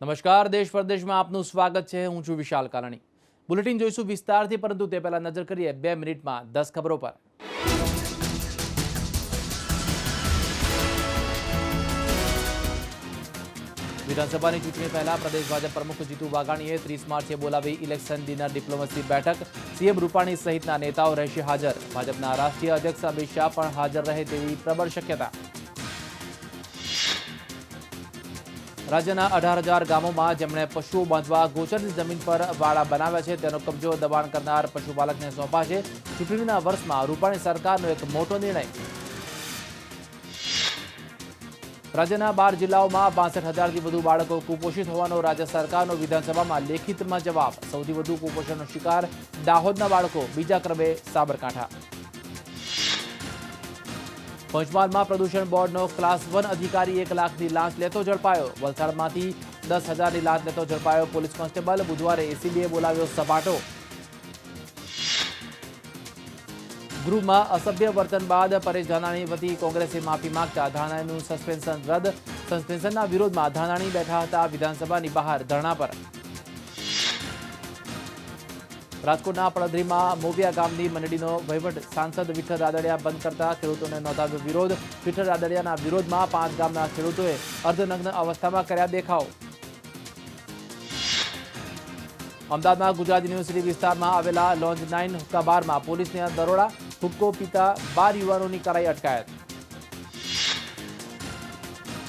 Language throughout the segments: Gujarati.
નમસ્કાર, દેશ પરદેશમાં આપનું સ્વાગત છે। હું છું વિશાલ કાનાણી। બુલેટિન જોઈશું વિસ્તારથી, પરંતુ તે પહેલા નજર કરીએ 2 મિનિટમાં 10 ખબરો પર। વિધાનસભાની ચૂંટણી પહેલા પ્રદેશ ભાજપ પ્રમુખ જીતુ વાઘાણીએ 30 માર્ચે બોલાવી ઇલેક્શન ડિનર ડિપ્લોમસી બેઠક। સીએમ રૂપાણી સહિતના નેતાઓ રહેશે હાજર। ભાજપના રાષ્ટ્રીય અધ્યક્ષ અમિત શાહ પણ હાજર રહે તેવી પ્રબળ શક્યતા। રાજ્યના 18,000 ગામોમાં જેમણે પશુઓ બાંધવા ગોચરની જમીન પર વાડા બનાવ્યા છે તેનો કબજો દબાણ કરનાર પશુપાલકને સોંપાશે। ચૂંટણીના વર્ષમાં રૂપાણી સરકારનો એક મોટો નિર્ણય। રાજ્યના 12 જિલ્લાઓમાં 62,000થી વધુ બાળકો કુપોષિત હોવાનો રાજ્ય સરકારનો વિધાનસભામાં લેખિતમાં જવાબ। સૌથી વધુ કુપોષણનો શિકાર દાહોદના બાળકો, બીજા ક્રમે સાબરકાંઠા। પંચમહાલમાં પ્રદૂષણ બોર્ડનો ક્લાસ 1 અધિકારી 1 લાખની લાંચ લેતો ઝડપાયો। વલસાડમાંથી 10,000ની લાંચ લેતો ઝડપાયો પોલીસ કોન્સ્ટેબલ। બુધવારે એસીબીએ બોલાવ્યો સપાટો। ગૃહમાં અસભ્ય વર્તન બાદ પરેશ ધાનાણી વતી કોંગ્રેસે માફી માંગતા ધાનાણીનું સસ્પેન્શન રદ। સસ્પેન્શનના વિરોધમાં ધાનાણી બેઠા હતા વિધાનસભાની બહાર ધરણા પર। રાજકોટના પડધરીમાં મોવિયા ગામની મંડળીનો વહીવટ સાંસદ વિઠ્ઠલ રાદડિયા બંધ કરતા ખેડૂતોને નોંધાવ્યો વિરોધ। વિઠ્ઠલ રાદડિયાના વિરોધમાં 5 ગામના ખેડૂતોએ અર્ધનગ્ન અવસ્થામાં કર્યા દેખાવ। અમદાવાદમાં ગુજરાત યુનિવર્સિટી વિસ્તારમાં આવેલા લોન્જ 9 હુક્કા બારમાં પોલીસના દરોડા। હુક્કો પીતા 12 યુવાનોની કરાઈ અટકાયત।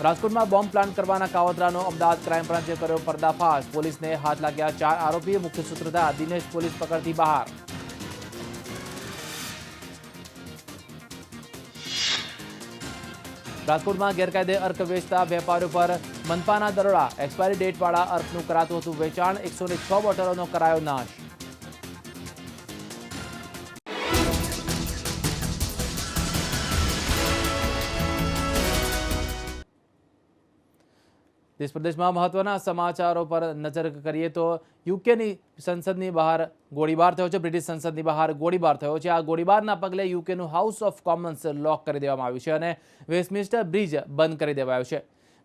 રાજકોટમાં બોમ્બ પ્લાન્ટ કરવાના કાવતરાનો અમદાવાદ ક્રાઇમ બ્રાન્ચે કર્યો પર્દાફાશ। પોલીસને હાથ લાગ્યા 4 આરોપી। મુખ્ય સૂત્રધાર દિનેશ પોલીસ પકડથી બહાર। રાજકોટમાં ગેરકાયદે અર્ક વેચતા વેપારીઓ પર મનપાના દરોડા। એક્સપાયરી ડેટવાળા અર્કનું કરાતું હતું વેચાણ। 106 બોટલોનો કરાયો નાશ। દેશ પ્રદેશમાં મહત્વના સમાચારો પર નજર કરીએ તો યુકેની સંસદની બહાર ગોળીબાર થયો છે। બ્રિટિશ સંસદની બહાર ગોળીબાર થયો છે। આ ગોળીબારના પગલે યુકેનું હાઉસ ઓફ કોમન્સ લોક કરી દેવામાં આવ્યું છે અને વેસ્ટમિન્સ્ટર બ્રિજ બંધ કરી દેવાયો છે।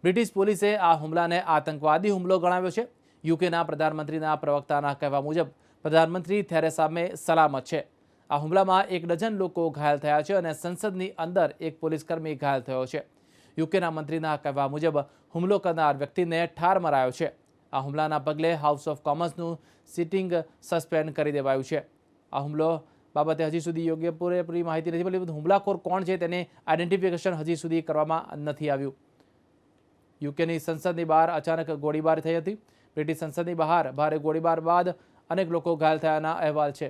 બ્રિટિશ પોલીસે આ હુમલાને આતંકવાદી હુમલો ગણાવ્યો છે। યુકેના પ્રધાનમંત્રીના પ્રવક્તાના કહેવા મુજબ પ્રધાનમંત્રી થેરેસા મે સલામત છે। આ હુમલામાં 1 ડઝન લોકો ઘાયલ થયા છે અને સંસદની અંદર એક પોલીસકર્મી ઘાયલ થયો છે। યુકેના મંત્રીના કહેવા મુજબ હુમલો કરનાર વ્યક્તિને ઠાર મરાયો છે। આ હુમલાના પગલે હાઉસ ઓફ કોમન્સનું સિટિંગ સસ્પેન્ડ કરી દેવાયું છે। આ હુમલો બાબતે હજી સુધી યોગ્ય પૂરેપૂરી માહિતી નથી મળી। હુમલાખોર કોણ છે તેને આઈડેન્ટિફિકેશન હજી સુધી કરવામાં નથી આવ્યું। યુકેની સંસદની બહાર અચાનક ગોળીબાર થઈ હતી। બ્રિટિશ સંસદની બહાર ભારે ગોળીબાર બાદ અનેક લોકો ઘાયલ થયાના અહેવાલ છે।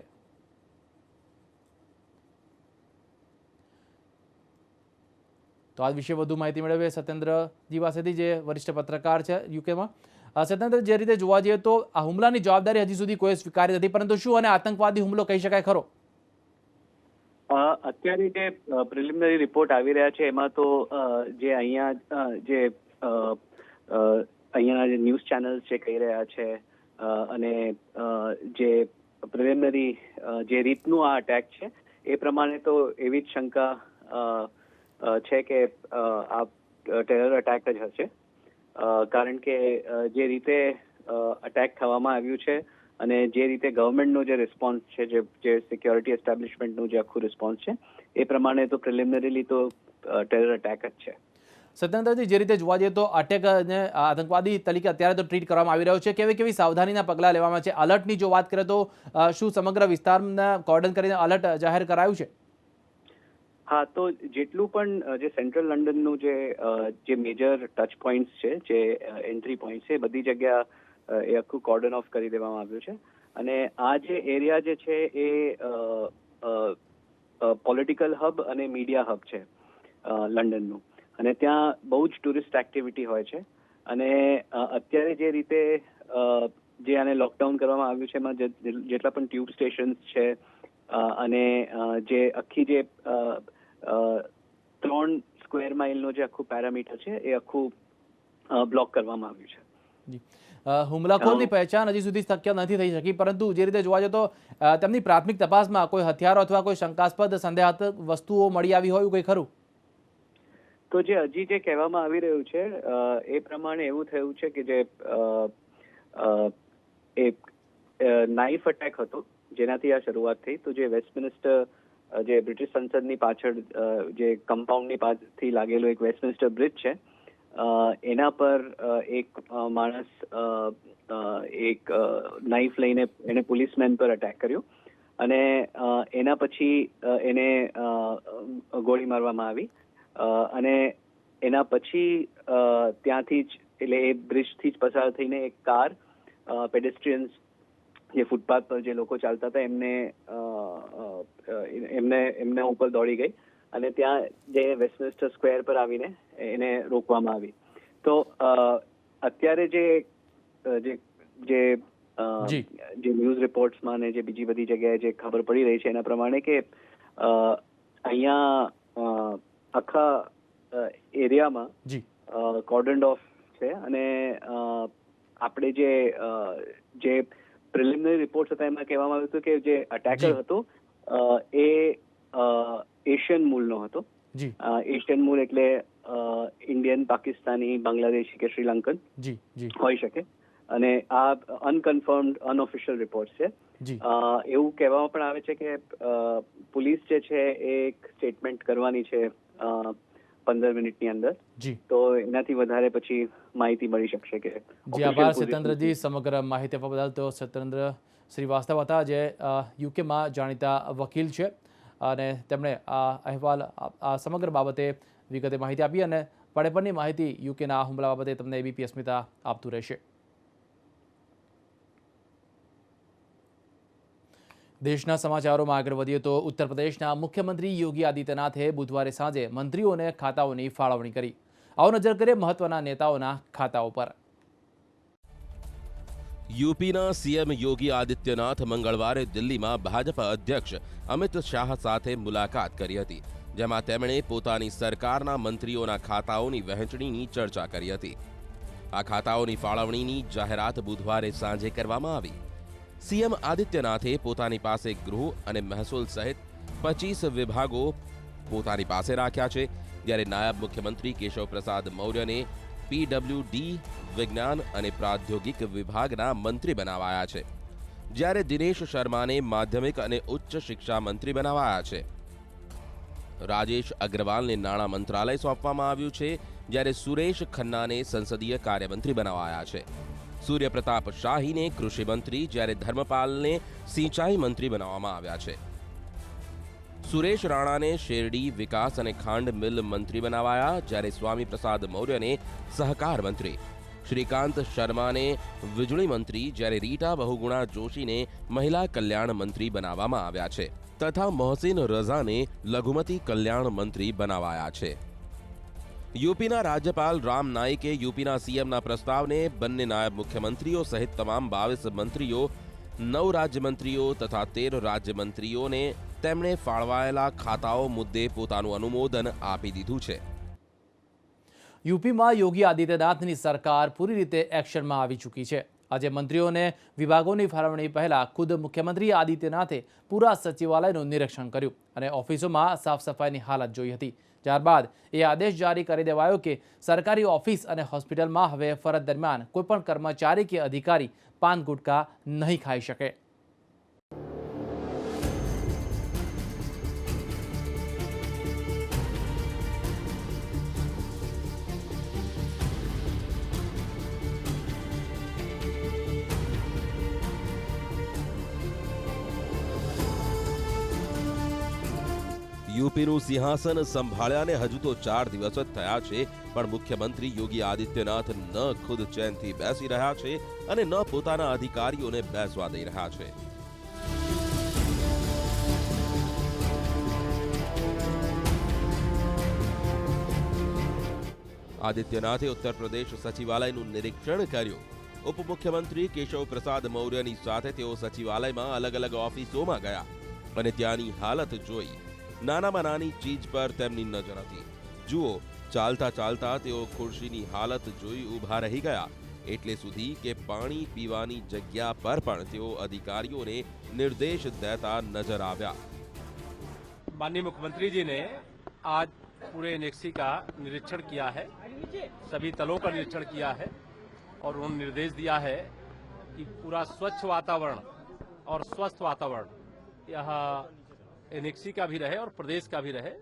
તો આ વિશે વધુ માહિતી મેળવીએ સત્યેન્દ્રજી પાસેથી, જે વરિષ્ઠ પત્રકાર છે યુકેમાં। સત્યેન્દ્ર, જે રીતે જોવા જઈએ તો આ હુમલાની જવાબદારી હજી સુધી કોઈ સ્વીકારી નથી, પરંતુ શું આને આતંકવાદી હુમલો કહી શકાય ખરો? અત્યારે જે પ્રિલિમિનરી રિપોર્ટ આવી રહ્યા છે એમાં તો જે અહીંયાના જે ન્યૂઝ ચેનલ્સ જે કહી રહ્યા છે અને જે પ્રિલિમિનરી જે રીતનું આ અટેક છે એ પ્રમાણે તો એવી જ શંકા છે કે આ ટેરર અટેક જ હશે। કારણ કે જે રીતે અટેક થવામાં આવ્યું છે અને જે રીતે ગવર્મેન્ટનો જે રિસ્પોન્સ છે, જે સિક્યોરિટી એસ્ટાબ્લિશમેન્ટનું જે આખું રિસ્પોન્સ છે એ પ્રમાણે તો પ્રિલિમિનરીલી તો ટેરર અટેક જ છે। સત્યેન્દ્રજી, જે રીતે જોવા જઈએ તો અટેકને આતંકવાદી તરીકે અત્યારે તો ટ્રીટ કરવામાં આવી રહ્યો છે। કેવી સાવધાનીના પગલાં લેવામાં છે? અલર્ટની જો વાત કરીએ તો શું સમગ્ર વિસ્તારના કોર્ડન કરીને અલર્ટ જાહેર કરાયું છે? હા, તો જેટલું પણ જે સેન્ટ્રલ લંડનનું જે મેજર ટચ પોઈન્ટ્સ છે, જે એન્ટ્રી પોઈન્ટ છે, બધી જગ્યા એ આખું કોર્ડન ઓફ કરી દેવામાં આવ્યું છે। અને આ જે એરિયા જે છે એ પોલિટિકલ હબ અને મીડિયા હબ છે લંડનનું, અને ત્યાં બહુ જ ટુરિસ્ટ એક્ટિવિટી હોય છે। અને અત્યારે જે રીતે જે આને લોકડાઉન કરવામાં આવ્યું છે એમાં જેટલા પણ ટ્યુબ સ્ટેશન્સ છે અને જે આખી જે 3 સ્ક્વેર માઇલનું જે આખું પેરામીટર છે એ આખું બ્લોક કરવામાં આવ્યું છે। હુમલાખોરની પહેચાન હજી સુધી શક્ય નથી થઈ શકી, પરંતુ જે રીતે જોવા જઈએ તો તેમની પ્રાથમિક તપાસમાં કોઈ હથિયારો અથવા કોઈ શંકાસ્પદ સંદેહાસ્પદ વસ્તુઓ મળી આવી હોય એવું કંઈ ખરું? તો જે હજી જે કહેવામાં આવી રહ્યું છે એ પ્રમાણે એવું થયું છે કે જે એક નાઇફ અટેક હતો જેનાથી આ શરૂઆત થઈ. તો જે વેસ્ટમિનિસ્ટર જે બ્રિટિશ સંસદની પાછળ જે કમ્પાઉન્ડની પાછળથી લાગેલો એક વેસ્ટમિનિસ્ટર બ્રિજ છે એના પર એક માણસ એક નાઇફ લઈને એને પોલીસમેન પર અટેક કર્યો અને એના પછી એને ગોળી મારવામાં આવી અને એના પછી ત્યાંથી જ એટલે એ બ્રિજથી જ પસાર થઈને એક કાર પેડેસ્ટ્રિયન્સ જે ફૂટપાથ પર જે લોકો ચાલતા હતા એમના ઉપર દોડી ગઈ અને ત્યાં જે વેસ્ટમિનિસ્ટર સ્ક્વેર પર આવીને એને રોકવામાં આવી. તો અત્યારે જે ન્યૂઝ રિપોર્ટ્સમાં ને જે બીજી બધી જગ્યાએ જે ખબર પડી રહી છે એના પ્રમાણે કે અહીંયા આખા એરિયામાં કોર્ડન્ડ ઓફ છે અને આપણે જે પ્રિલિમિનરી રિપોર્ટ્સ હતા એમાં કહેવામાં આવ્યું હતું કે જે અટેકર હતો એ એશિયન મૂળનો હતો. એશિયન મૂળ એટલે ઇન્ડિયન, પાકિસ્તાની, બાંગ્લાદેશી કે શ્રીલંકન હોઈ શકે અને આ અનકન્ફર્મ્ડ અનઓફિશિયલ રિપોર્ટ છે. એવું કહેવામાં પણ આવે છે કે પોલીસ જે છે એ એક સ્ટેટમેન્ટ કરવાની છે 15 મિનિટની અંદર. તો એનાથી વધારે પછી માહિતી મળી શકશે કે. જી આભાર સત્યેન્દ્રજી સમગ્ર માહિતી આપવા બદલ. તો સત્યેન્દ્ર શ્રીવાસ્તવ હતા જે યુકેમાં જાણીતા વકીલ છે અને તેમણે આ અહેવાલ આ સમગ્ર બાબતે વિગતે માહિતી આપી અને પડેપણની માહિતી યુકેના હુમલા બાબતે તમને એબીપી અસ્મિતા આપતું રહેશે. દેશના સમાચારોમાં આગળ વધીએ તો ઉત્તર પ્રદેશના મુખ્યમંત્રી યોગી આદિત્યનાથે બુધવારે સાંજે મંત્રીઓને ખાતાઓની ફાળવણી કરી. આવો નજર કરીએ મહત્વના નેતાઓના ખાતાઓ પર. યુપીના સીએમ યોગી આદિત્યનાથ મંગળવારે દિલ્હીમાં ભાજપ અધ્યક્ષ અમિત શાહ સાથે મુલાકાત કરી હતી, જેમાં તેમણે પોતાની સરકારના મંત્રીઓના ખાતાઓની વહેંચણીની ચર્ચા કરી હતી. આ ખાતાઓની ફાળવણીની જાહેરાત બુધવારે સાંજે કરવામાં આવી. સીએમ આદિત્યનાથે પોતાની પાસે ગૃહ અને મહેસૂલ સહિત 25 વિભાગો પોતાની પાસે રાખ્યા છે, જ્યારે નાયબ મુખ્યમંત્રી કેશવ પ્રસાદ મૌર્યને પીડબ્લ્યુડી, વિજ્ઞાન અને પ્રાદ્યોગિક વિભાગના મંત્રી બનાવાયા છે, જ્યારે દિનેશ શર્માને માધ્યમિક અને ઉચ્ચ શિક્ષા મંત્રી બનાવાયા છે. રાજેશ અગ્રવાલને નાણાં મંત્રાલય સોંપવામાં આવ્યું છે, જ્યારે સુરેશ ખન્નાને સંસદીય કાર્યમંત્રી બનાવાયા છે. સૂર્ય પ્રતાપ શાહીને કૃષિ મંત્રી, જ્યારે ધર્મપાલને સિંચાઈ મંત્રી બનાવવામાં આવ્યા છે. સુરેશ રાણાને શેરડી વિકાસ અને ખાંડ મિલ મંત્રી બનાવાયા, જ્યારે સ્વામી પ્રસાદ મૌર્યને સહકાર મંત્રી, શ્રીકાંત શર્માને વીજળી મંત્રી, જ્યારે રીટા બહુગુણા જોશીને મહિલા કલ્યાણ મંત્રી બનાવવામાં આવ્યા છે તથા મોહસિન રઝાને લઘુમતી કલ્યાણ મંત્રી બનાવાયા છે. યુપીના રાજ્યપાલ રામ નાઈકે યુપીના સીએમના પ્રસ્તાવને બંને નાયબ મુખ્યમંત્રીઓ સહિત તમામ 22 મંત્રીઓ, 9 રાજ્યમંત્રીઓ તથા 13 રાજ્યમંત્રીઓને તેમણે ફાળવાયેલા ખાતાઓ મુદ્દે પોતાનું અનુમોદન આપી દીધું છે. યુપીમાં યોગી આદિત્યનાથની સરકાર પૂરી રીતે એક્શનમાં આવી ચૂકી છે. આજે મંત્રીઓને વિભાગોની ફાળવણી પહેલા ખુદ મુખ્યમંત્રી આદિત્યનાથે પૂરા સચિવાલયનું નિરીક્ષણ કર્યું અને ઓફિસોમાં સાફ સફાઈની હાલત જોઈ હતી. ત્યારબાદ એ આદેશ જારી કરી દેવાયો કે સરકારી ઓફિસ અને હોસ્પિટલમાં હવે ફરજ દરમિયાન કોઈપણ કર્મચારી કે અધિકારી પાન ગુટકા નહીં ખાઈ શકે. યુપીનું સિંહાસન સંભાળ્યાને હજુ તો 4 દિવસ જ થયા છે, પણ મુખ્યમંત્રી યોગી આદિત્યનાથ ન ખુદ ચેનથી બેસી રહ્યા છે અને ન પોતાના અધિકારીઓને બેસવા દઈ રહ્યા છે. આદિત્યનાથે ઉત્તર પ્રદેશ સચિવાલયનું નિરીક્ષણ કર્યું. ઉપમુખ્યમંત્રી કેશવ પ્રસાદ મૌર્યની સાથે તેઓ સચિવાલયમાં અલગ અલગ ઓફિસોમાં ગયા અને ત્યાંની હાલત જોઈ. નાનામાં નાની ચીજ પર તેમની નજર હતી. જુઓ, ચાલતા ચાલતા તેઓ ખુરશીની હાલત જોઈ ઊભા રહી ગયા, એટલે સુધી કે પાણી પીવાની જગ્યા પર પણ તેઓ અધિકારીઓને નિર્દેશ દેતા નજર આવ્યા. माननीय मुख्यमंत्री जी ने आज पूरे एनेक्सी का निरीक्षण किया है, सभी तलों का निरीक्षण किया है और उन्होंने निर्देश दिया है कि पूरा स्वच्छ वातावरण और स्वस्थ वातावरण यह एनेक्सी का भी रहे और प्रदेश का भी रहे।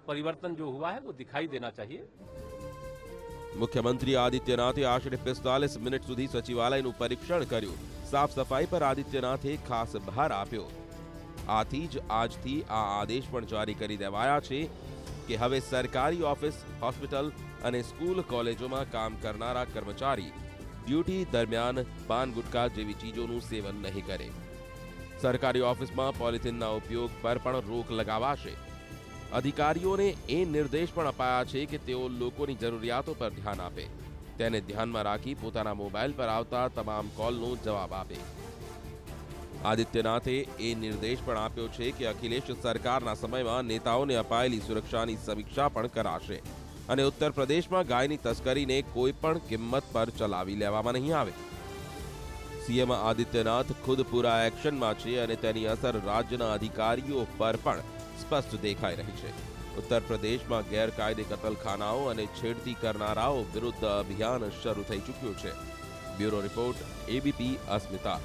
परिवर्तन जो हुआ है वो दिखाई देना चाहिए। મુખ્યમંત્રી આદિત્યનાથે આશરે 45 મિનિટ સુધી સચિવાલયનું પરીક્ષણ કર્યું। સાફ સફાઈ પર આદિત્યનાથે ખાસ ભાર આપ્યો। આથી જ આજથી આ આદેશ પણ જારી કરી દેવાયા છે કે હવે સરકારી ઓફિસ, હોસ્પિટલ અને સ્કૂલ કોલેજોમાં કામ કરનારા કર્મચારી ડ્યુટી દરમિયાન પાન ગુટકા જેવી ચીજોનું સેવન નહીં કરે। સરકારી ઓફિસમાં પોલિથીનના ઉપયોગ પર પણ રોક લગાવાશે। અધિકારીઓને એ નિર્દેશ પણ અપાયા છે કે તેઓ લોકોની જરૂરિયાતો પર ધ્યાન આપે, તેને ધ્યાનમાં રાખી પોતાના મોબાઈલ પર આવતા તમામ કોલનો જવાબ આપે। આદિત્યનાથે એ નિર્દેશ પણ આપ્યો છે કે અખિલેશ સરકારના સમયમાં નેતાઓને અપાયેલી સુરક્ષાની સમીક્ષા પણ કરાશે અને ઉત્તર પ્રદેશમાં ગાયની તસ્કરીને કોઈ પણ કિંમત પર ચલાવી લેવામાં નહીં આવે। સીએમ આદિત્યનાથ ખુદ પૂરા એક્શનમાં છે અને તેની અસર રાજ્યના અધિકારીઓ પર પણ સ્પષ્ટ દેખાઈ રહી છે। ઉત્તર પ્રદેશમાં ગેરકાયદે કતલખાનાઓ અને છેડતી કરનારાઓ વિરુદ્ધ અભિયાન શરૂ થઈ ચૂક્યું છે। બ્યુરો રિપોર્ટ, એબીપી અસ્મિતા।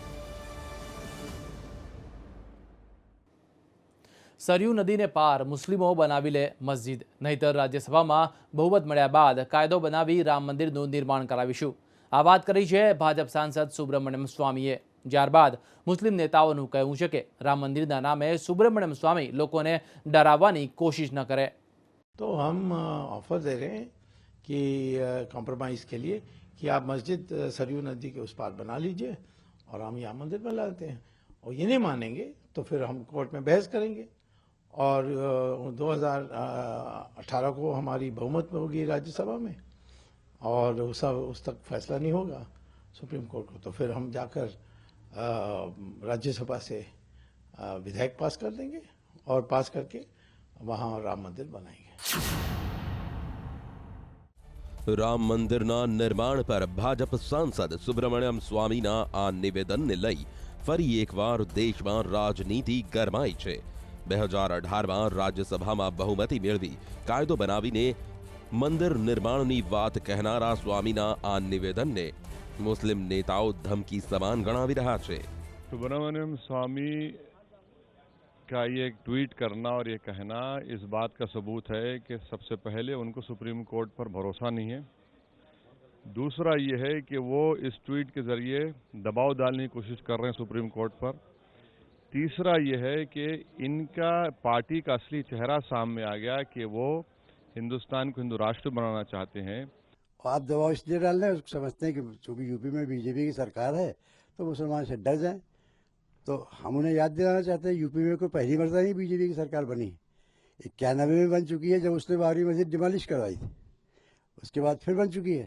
સરયુ નદીને પાર મુસ્લિમો બનાવી લે મસ્જિદ, નહીતર રાજ્યસભામાં બહુમત મળ્યા બાદ કાયદો બનાવી રામ મંદિરનું નિર્માણ કરાવીશું। આ વાત કરી છે ભાજપ સાંસદ સુબ્રમણ્યમ સ્વામીએ। ત્યારબાદ મુસ્લિમ નેતાઓનું કહેવું છે કે રામ મંદિરના નામે સુબ્રમણ્યમ स्वामी લોકોને ડરાવવાની કોશિશ ન કરે। तो हम ऑफर दे रहे हैं कि कॉम्प्रोमाइज के लिए कि आप मस्जिद सरयू नदी के उस पार बना लीजिए और हम यहाँ मंदिर बना लेते हैं, और ये नहीं मानेंगे तो फिर हम कोर्ट में बहस करेंगे और 2018 को हमारी बहुमत में होगी राज्यसभा में और उस तक फैसला नहीं होगा सुप्रीम कोर्ट को, तो फिर हम जाकर राज्यसभा से विधेयक पास कर देंगे और पास करके वहाँ राम मंदिर बनाएंगे। રામ મંદિરના નિર્માણ પર ભાજપ સાંસદ સુબ્રમણ્યમ સ્વામીના આ નિવેદનને લઈ ફરી એકવાર દેશમાં રાજનીતિ ગરમાઈ છે। 2018માં રાજ્યસભામાં બહુમતી મેળવી કાયદો બનાવીને મંદિર નિર્માણની વાત કહેનારા સ્વામીના આ નિવેદનને મુસ્લિમ નેતાઓ ધમકી સમાન ગણાવી રહ્યા છે। सुब्रमण्यम स्वामी का ये एक ट्वीट करना और ये कहना इस बात का सबूत है कि सबसे पहले उनको सुप्रीम कोर्ट पर भरोसा नहीं है। दूसरा ये है कि वो इस ट्वीट के जरिए दबाव डालने की कोशिश कर रहे हैं सुप्रीम कोर्ट पर। तीसरा ये है कि इनका पार्टी का असली चेहरा सामने आ गया कि वो हिंदुस्तान को हिंदू राष्ट्र बनाना चाहते हैं। आप दबाव इसलिए डाल रहे हैं, समझते हैं कि चूंकि यूपी में बीजेपी की सरकार है तो मुसलमान से डर जाएं। तो हम उन्हें याद दिलाना चाहते हैं यूपी में कोई पहली मरतबा नहीं बीजेपी की सरकार बनी, 91 में बन चुकी है जब उसने बाबरी मस्जिद डिमोलिश करवाई थी, उसके बाद फिर बन चुकी है।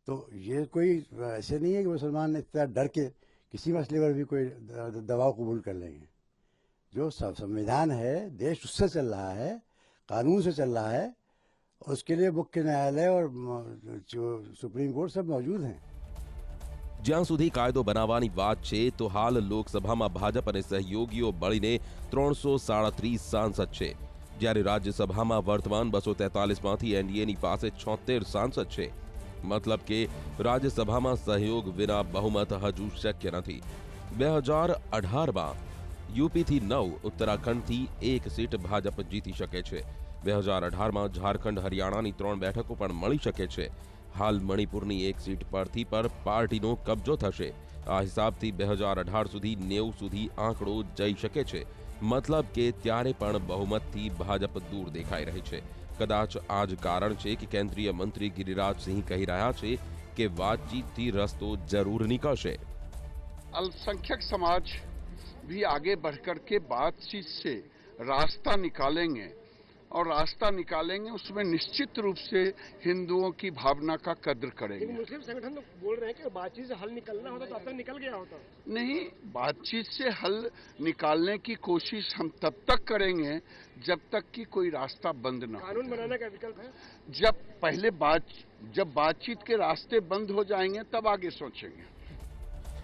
तो ये कोई ऐसे नहीं है कि मुसलमान इतना डर के किसी मसले पर भी कोई दबाव कबूल कर लेंगे। जो संविधान है देश उससे चल रहा है, कानून से चल रहा है, और उसके लिए मुख्य न्यायालय और जो सुप्रीम कोर्ट सब मौजूद हैं। જ્યાં સુધી કાયદો બનાવવાની વાત છે તો હાલ લોકસભામાં ભાજપ અને સહયોગીઓ મળીને 337 સાંસદ છે, જ્યારે રાજ્યસભામાં વર્તમાન 243માંથી એનડીએની પાસે 76 સાંસદ છે। મતલબ કે રાજ્યસભામાં સહયોગ વિના બહુમત હજુ શક્ય નથી। 2018માં यूपीથી 9, ઉત્તરાખંડથી 1 સીટ ભાજપ જીતી શકે છે। 2018માં ઝારખંડ, હરિયાણાની 3 બેઠકો પણ મળી શકે છે। હાલ મણિપુરની 1 સીટ પરથી પર પાર્ટીનો કબજો થશે। આ હિસાબથી 2018 સુધી 90 સુધી આંકડો જઈ શકે છે। મતલબ કે ત્યારે પણ બહુમતથી ભાજપ દૂર દેખાઈ રહી છે। કદાચ આ જ કારણ છે કે કેન્દ્રીય મંત્રી ગિરિરાજ સિંહ કહી રહ્યા છે કે વાતચીતથી રસ્તો જરૂર નીકળશે। अल्पसंख्यक समाज भी आगे बढ़कर के बातचीत से रास्ता निकालेंगे और रास्ता निकालेंगे उसमें निश्चित रूप से हिंदुओं की भावना का कद्र करेंगे। मुस्लिम संगठन तो बोल रहे हैं कि बातचीत से हल निकलना होता तो अब तक निकल गया होता। नहीं, बातचीत से हल निकालने की कोशिश हम तब तक करेंगे जब तक कि कोई रास्ता बंद न हो। कानून बनाने का विकल्प है। जब बातचीत के रास्ते बंद हो जाएंगे तब आगे सोचेंगे।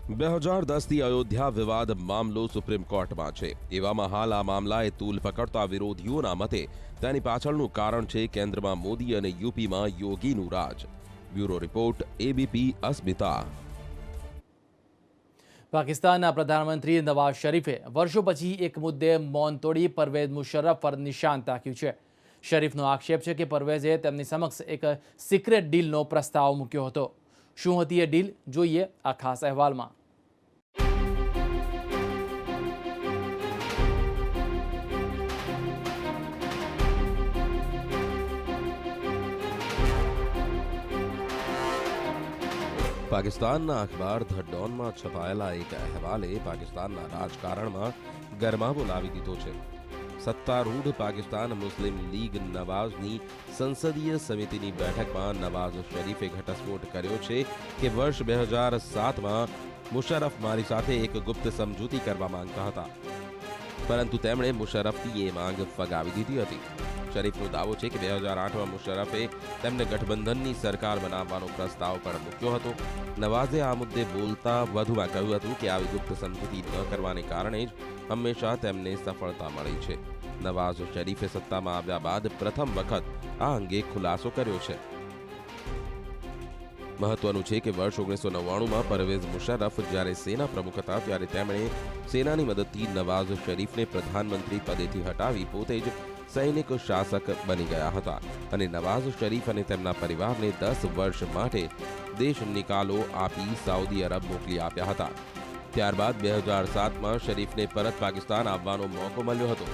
2010થી અયોધ્યા વિવાદ મામલો સુપ્રીમ કોર્ટમાં છે. એવામાં હાલ આ મામલાએ તૂલ પકડતા વિરોધીઓના મતે તેની પાછળનું કારણ છે કેન્દ્રમાં મોદી અને યુપીમાં યોગીનું રાજ. બ્યુરો રિપોર્ટ, એબીપી અસ્મિતા. પાકિસ્તાનના પ્રધાનમંત્રી નવાઝ શરીફે વર્ષો પછી એક મુદ્દે મૌન તોડી પરવેઝ મુશર્રફ પર નિશાન તાક્યું છે. શરીફનો આક્ષેપ છે કે પરવેઝે તેમની સમક્ષ એક સિક્રેટ ડીલનો પ્રસ્તાવ મૂક્યો હતો. શું હતી એ ડીલ? જોઈએ આ ખાસ અહેવાલમાં. પાકિસ્તાનના અખબાર ધ ડોનમાં છપાયેલા એક અહેવાલે પાકિસ્તાનના રાજકારણમાં ગરમાવો લાવી દીધો છે. સત્તારૂઢ પાકિસ્તાન મુસ્લિમ લીગ નવાઝની સંસદીય સમિતિની બેઠકમાં નવાઝ શરીફે ઘટસ્ફોટ કર્યો છે કે વર્ષ 2007માં મુશર્રફ મારી સાથે એક ગુપ્ત સમજૂતી કરવા માંગતા હતા, પરંતુ તેમણે મુશર્રફની એ માંગ ફગાવી દીધી હતી. શરીફનો દાવો છે કે 2008માં મુશર્રફે તેમને ગઠબંધનની સરકાર બનાવવાનો પ્રસ્તાવ પણ મૂક્યો હતો. નવાઝે આ મુદ્દે બોલતા વધુમાં કહ્યું હતું કે આવી ગુપ્ત સમજૂતી ન કરવાને કારણે જ હંમેશા તેમને સફળતા મળી છે. નવાઝ શરીફે સત્તામાં આવ્યા બાદ પ્રથમ વખત આ અંગે ખુલાસો કર્યો છે. મહત્વનું છે કે વર્ષ 1999માં પરવેઝ મુશર્રફ જ્યારે સેના પ્રમુખ હતા ત્યારે તેમણે સેનાની મદદથી નવાઝ શરીફને પ્રધાનમંત્રી પદેથી હટાવી પોતે જ સૈનિક શાસક બની ગયા હતા અને નવાઝ શરીફ અને તેમના પરિવારને 10 વર્ષ માટે દેશ નિકાલો આપી સાઉદી અરબ મોકલી આપ્યા હતા. ત્યારબાદ 2007માં શરીફને પરત પાકિસ્તાન આવવાનો મોકો મળ્યો હતો.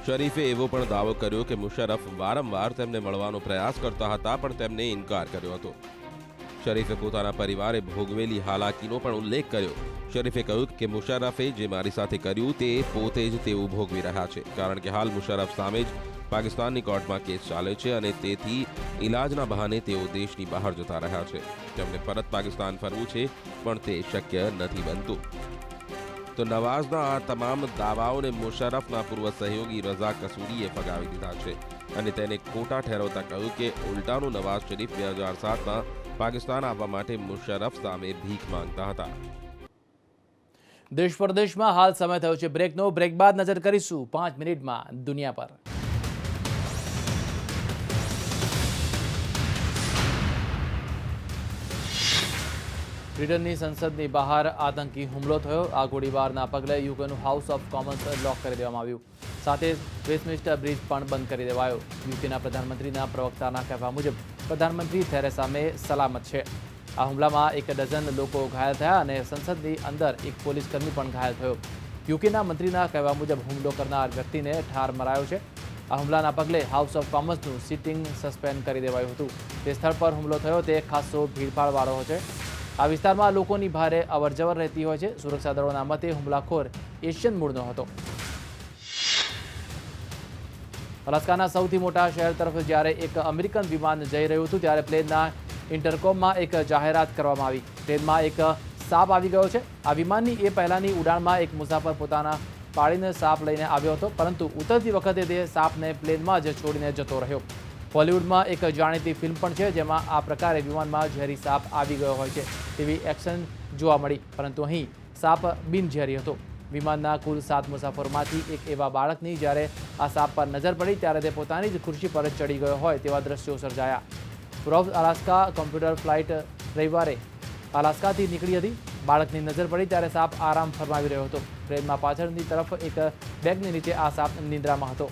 શરીફે એવો પણ દાવો કર્યો કે મુશર્રફ વારંવાર તેમને મળવાનો પ્રયાસ કરતા હતા પણ તેમને ઇનકાર કર્યો હતો. શરીફે પોતાના પરિવારે ભોગવેલી હાલાકીનો પણ ઉલ્લેખ કર્યો. શરીફે કહ્યું કે મુશર્રફે જે મારી સાથે કર્યું તે પોતે જ તેઓ ભોગવી રહ્યા છે, કારણ કે હાલ મુશર્રફ સામે જ પાકિસ્તાનની કોર્ટમાં કેસ ચાલે છે અને તેથી ઇલાજના બહાને તેઓ દેશની બહાર જતા રહ્યા છે. તેમને પરત પાકિસ્તાન ફરવું છે પણ તે શક્ય નથી બનતું. તો નવાઝના આ તમામ દાવાઓને મુશર્રફના પૂર્વ સહયોગી રઝા કસૂરીએ ફગાવી દીધા છે અને તેને ખોટા ઠેરવતા કહ્યું કે ઉલટાનું નવાઝ શરીફ 2007માં પાકિસ્તાન આવવા માટે મુશર્રફ સામે ભીખ માંગતા હતા. દેશ પરદેશમાં હાલ સમય થયો છે બ્રેકનો. બ્રેક બાદ નજર કરીશું 5 મિનિટમાં દુનિયા પર. બ્રિટનની સંસદની બહાર આતંકી હુમલો થયો. આ ગોળીબારના પગલે યુકેનું હાઉસ ઓફ કોમન્સ લોક કરી દેવામાં આવ્યું. સાથે વેસ્ટમિન્સ્ટર બ્રિજ પણ બંધ કરી દેવાયો. યુકેના પ્રધાનમંત્રીના પ્રવક્તાના કહેવા મુજબ પ્રધાનમંત્રી થેરેસા મે સલામત છે. આ હુમલામાં 1 ડઝન લોકો ઘાયલ થયા અને સંસદની અંદર એક પોલીસકર્મી પણ ઘાયલ થયો. યુકેના મંત્રીના કહેવા મુજબ હુમલો કરનાર વ્યક્તિને ઠાર મરાયો છે. આ હુમલાના પગલે હાઉસ ઓફ કોમન્સનું સિટિંગ સસ્પેન્ડ કરી દેવાયું હતું. તે સ્થળ પર હુમલો થયો તે ખાસો ભીડભાડવાળો છે. આ વિસ્તારમાં લોકોની ભારે અવરજવર રહેતી હોય છે. સુરક્ષા દળોના મતે હુમલાખોર એશિયન મૂળનો હતો. અલાસ્કાના સૌથી મોટા શહેર તરફ જ્યારે એક અમેરિકન વિમાન જઈ રહ્યું હતું ત્યારે પ્લેનના ઇન્ટરકોમમાં એક જાહેરાત કરવામાં આવી. પ્લેનમાં એક સાપ આવી ગયો છે. આ વિમાનની એ પહેલાની ઉડાનમાં એક મુસાફર પોતાના પાળીને સાપ લઈને આવ્યો હતો, પરંતુ ઉતરતી વખતે તે સાપને પ્લેનમાં જ છોડીને જતો રહ્યો. બોલિવૂડમાં એક જાણીતી ફિલ્મ પણ છે જેમાં આ પ્રકારે વિમાનમાં ઝેરી સાપ આવી ગયો હોય છે તેવી એક્શન જોવા મળી, પરંતુ અહીં સાપ બિનઝેરી હતો. વિમાનના કુલ 7 મુસાફરોમાંથી એક એવા બાળકની જ્યારે આ સાપ પર નજર પડી ત્યારે તે પોતાની જ ખુરશી પર ચડી ગયો હોય તેવા દ્રશ્યો સર્જાયા. રોબ્સ અલાસ્કા કોમ્પ્યુટર ફ્લાઇટ રવિવારે અલાસ્કાથી નીકળી હતી. બાળકની નજર પડી ત્યારે સાપ આરામ ફરમાવી રહ્યો હતો. ટ્રેનમાં પાછળની તરફ એક બેગની નીચે આ સાપ નિંદ્રામાં હતો.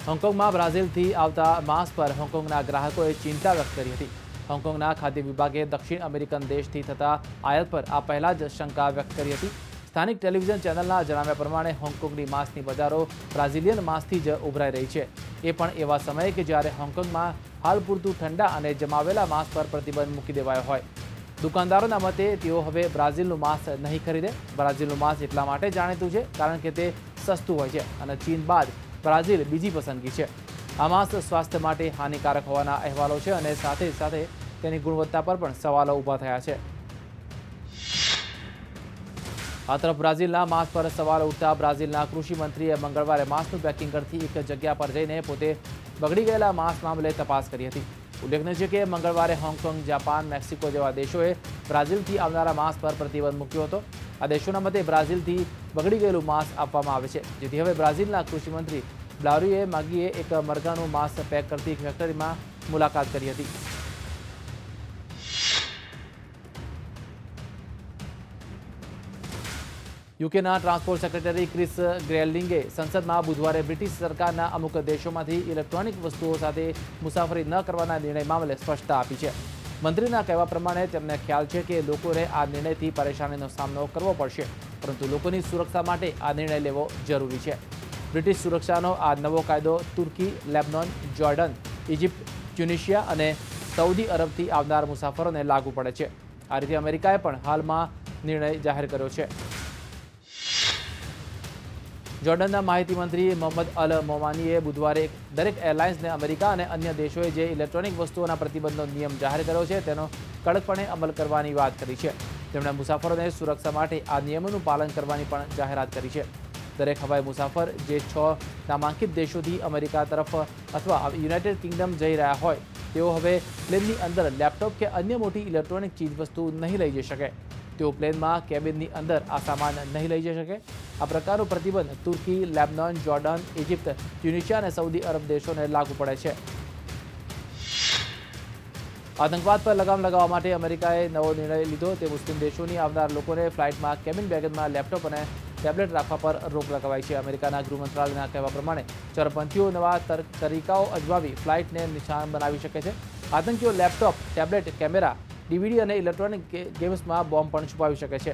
હોંગકોંગમાં બ્રાઝિલથી આવતા માંસ પર હોંગકોંગના ગ્રાહકોએ ચિંતા વ્યક્ત કરી હતી. હોંગકોંગના ખાદ્ય વિભાગે દક્ષિણ અમેરિકન દેશથી થતા આયાત પર આ પહેલા જ શંકા વ્યક્ત કરી હતી. સ્થાનિક ટેલિવિઝન ચેનલના જણાવ્યા પ્રમાણે હોંગકોંગની માંસની બજારો બ્રાઝિલિયન માંસથી જ ઉભરાઈ રહી છે. એ પણ એવા સમયે કે જ્યારે હોંગકોંગમાં હાલ પૂરતું ઠંડા અને જમાવેલા માંસ પર પ્રતિબંધ મૂકી દેવાયો હોય. દુકાનદારોના મતે તેઓ હવે બ્રાઝિલનું માંસ નહીં ખરીદે. બ્રાઝિલનું માંસ એટલા માટે જાણીતું છે કારણ કે તે સસ્તું હોય છે અને ચીન બાદ બ્રાઝિલ બીજી પસંદગી છે. આ માંસ સ્વાસ્થ્ય માટે હાનિકારક હોવાના અહેવાલો છે અને સાથે સાથે તેની ગુણવત્તા પર પણ સવાલો ઊભા થયા છે. આ તરફ બ્રાઝિલના માંસ પર સવાલો ઉઠતા બ્રાઝિલના કૃષિ મંત્રીએ મંગળવારે માંસનું પેકિંગ કરતી એક જગ્યા પર જઈને પોતે બગડી ગયેલા માંસ મામલે તપાસ કરી હતી. ઉલ્લેખનીય છે કે મંગળવારે હોંગકોંગ, જાપાન, મેક્સિકો જેવા દેશોએ બ્રાઝિલથી આવનારા માંસ પર પ્રતિબંધ મૂક્યો હતો. આ દેશોના મતે બ્રાઝિલથી બગડી ગયેલું માંસ આપવામાં આવે છે, જેથી હવે બ્રાઝિલના કૃષિમંત્રી બ્લારુએ માગીએ એક મરઘાનું માંસ પેક કરતી ફેક્ટરીમાં મુલાકાત કરી હતી. યુકેના ટ્રાન્સપોર્ટ સેક્રેટરી ક્રિસ ગ્રેલિંગે સંસદમાં બુધવારે બ્રિટિશ સરકારના અમુક દેશોમાંથી ઇલેક્ટ્રોનિક વસ્તુઓ સાથે મુસાફરી ન કરવાના નિર્ણય મામલે સ્પષ્ટતા આપી છે. મંત્રીના કહેવા પ્રમાણે તેમને ખ્યાલ છે કે લોકોને આ નિર્ણયથી પરેશાનીનો સામનો કરવો પડશે, પરંતુ લોકોની સુરક્ષા માટે આ નિર્ણય લેવો જરૂરી છે. બ્રિટિશ સુરક્ષાનો આ નવો કાયદો તુર્કી, લેબનોન, જોર્ડન, ઇજિપ્ત, ટ્યુનિશિયા અને સઉદી અરબથી આવનાર મુસાફરોને લાગુ પડે છે. આ રીતે અમેરિકાએ પણ હાલમાં નિર્ણય જાહેર કર્યો છે. જોર્ડનના માહિતી મંત્રી મોહમ્મદ અલ મોમાનીએ બુધવારે દરેક એરલાઇન્સને અમેરિકા અને અન્ય દેશોએ જે ઇલેક્ટ્રોનિક વસ્તુઓના પ્રતિબંધનો નિયમ જાહેર કર્યો છે તેનો કડકપણે અમલ કરવાની વાત કરી છે. તેમણે મુસાફરોને સુરક્ષા માટે આ નિયમોનું પાલન કરવાની પણ જાહેરાત કરી છે. દરેક હવાઈ મુસાફર જે 6 નામાંકિત દેશોથી અમેરિકા તરફ અથવા યુનાઇટેડ કિંગડમ જઈ રહ્યા હોય તેઓ હવે પ્લેનની અંદર લેપટોપ કે અન્ય મોટી ઇલેક્ટ્રોનિક ચીજવસ્તુ નહીં લઈ જઈ શકે. તેઓ પ્લેનમાં કેબિનની અંદર આ સામાન નહીં લઈ જઈ શકે. આ પ્રકારનો પ્રતિબંધ તુર્કી, લેબનોન, જોર્ડન, ઇજિપ્ત, ટ્યુનિશિયા અને સઉદી અરબ દેશોને લાગુ પડે છે. આતંકવાદ પર લગામ લગાવવા માટે અમેરિકાએ નવો નિર્ણય લીધો. તે મુસ્લિમ દેશોની આવનાર લોકોને ફ્લાઇટમાં કેબિન બેગેજમાં લેપટોપ અને ટેબ્લેટ રાખવા પર રોક લગાવાઈ છે. અમેરિકાના ગૃહ મંત્રાલયના કહેવા પ્રમાણે ચરપંથીઓ નવા તરીકાઓ અજમાવી ફ્લાઇટને નિશાન બનાવી શકે છે. આતંકીઓ લેપટોપ, ટેબ્લેટ, કેમેરા, ડીવીડી અને ઇલેક્ટ્રોનિક ગેમ્સમાં બોમ્બ પણ છુપાવી શકે છે.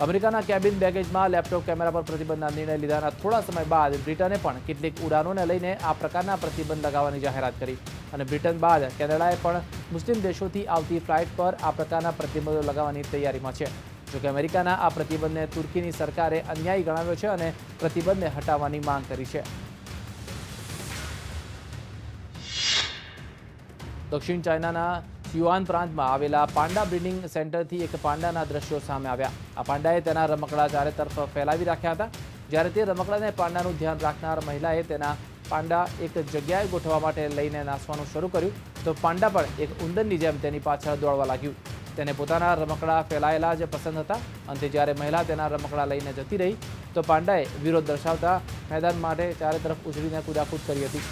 અમેરિકાના કેબિન બેગેજમાં લેપટોપ, કેમેરા પર પ્રતિબંધના નિર્ણય લીધાના થોડા સમય બાદ બ્રિટને પણ કેટલીક ઉડાનોને લઈને આ પ્રકારના પ્રતિબંધ લગાવવાની જાહેરાત કરી અને બ્રિટન બાદ કેનેડાએ પણ મુસ્લિમ દેશોથી આવતી ફ્લાઇટ પર આ પ્રકારના પ્રતિબંધો લગાવવાની તૈયારીમાં છે. જોકે અમેરિકાના આ પ્રતિબંધને તુર્કીની સરકારે અન્યાયી ગણાવ્યો છે અને પ્રતિબંધને હટાવવાની માંગ કરી છે. દક્ષિણ ચાઇનાના સિયુઆન પ્રાંતમાં આવેલા પાંડા બ્રીડિંગ સેન્ટરથી એક પાંડાના દ્રશ્યો સામે આવ્યા. આ પાંડાએ તેના રમકડા ચારે તરફ ફેલાવી રાખ્યા હતા. જ્યારે તે રમકડાને પાંડાનું ધ્યાન રાખનાર મહિલાએ તેના પાંડા એક જગ્યાએ ગોઠવવા માટે લઈને નાસવાનું શરૂ કર્યું તો પાંડા પણ એક ઉંદરની જેમ તેની પાછળ દોડવા લાગ્યું. તેને પોતાના રમકડા ફેલાયેલા જ પસંદ હતા. અંતે જ્યારે મહિલા તેના રમકડા લઈને જતી રહી તો પાંડાએ વિરોધ દર્શાવતા મેદાન માટે ચારે તરફ ઉછળીને કૂદાકૂદ કરી હતી.